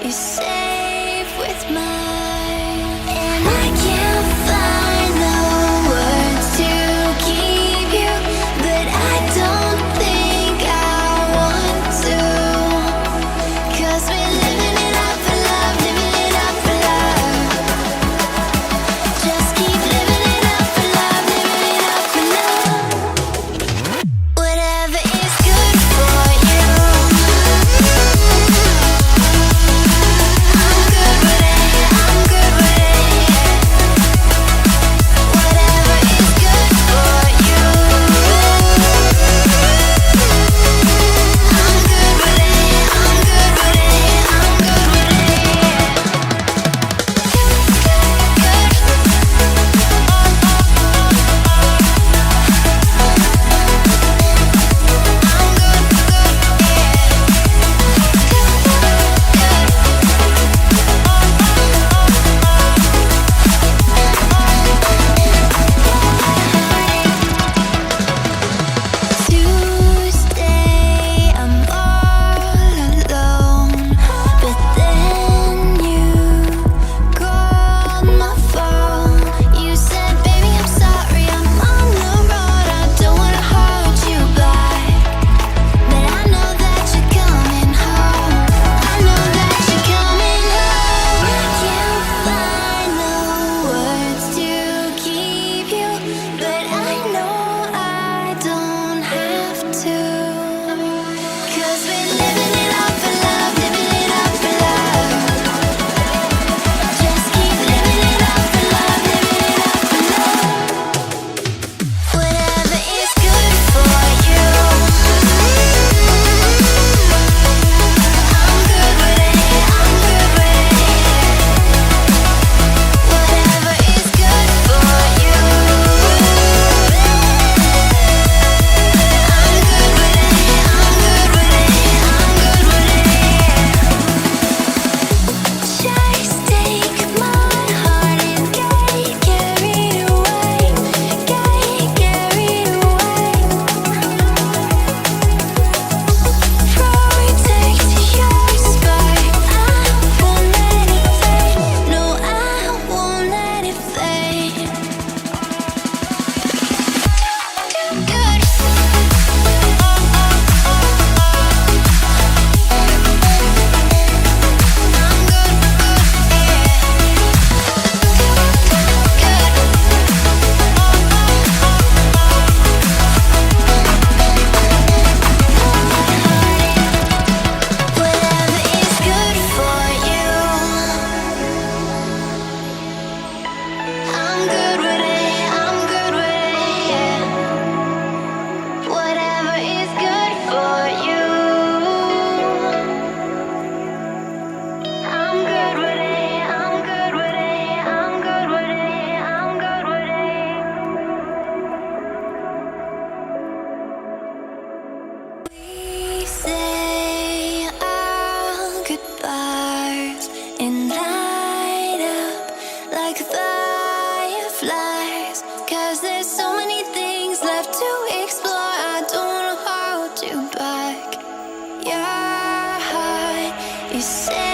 is safe with mine, and I can't find the words to keep you, but I don't think I want to, 'cause we're living it up for love, living it up for love. Just keep living it up for love, living it up for love. Whatever is good for you, I'm good with it, I'm good with it. Whatever is good for you, I'm good with it, I'm good with it, I'm good with Tuesday, I'm all alone, but then you called my phone. You said, baby, I'm sorry, I'm on the road. I don't wanna hold you back, but I know that you're coming home. I know that you're coming home. I can't find the words to keep you, but I know I don't have to, 'cause we're living it up for love, living it up for love. Just keep living it up for love, living it up for love. Whatever is good for you, I'm good with it, I'm good with it. Whatever is good for you, I'm good with it, I'm good with it, I'm good with it. Just take my heart and get carried away, get carried away. Protect your spark, I won't let it fade. No, I won't let it fade. Good. Whatever is good for you, I'm good with it, I'm good with it, yeah. Whatever is good for you, I'm good with it, I'm good with it, I'm good with it, I'm good with it. We say our goodbyes and light up like fireflies, 'cause there's so many things left to explore. I don't wanna hold you back. Your heart is safe.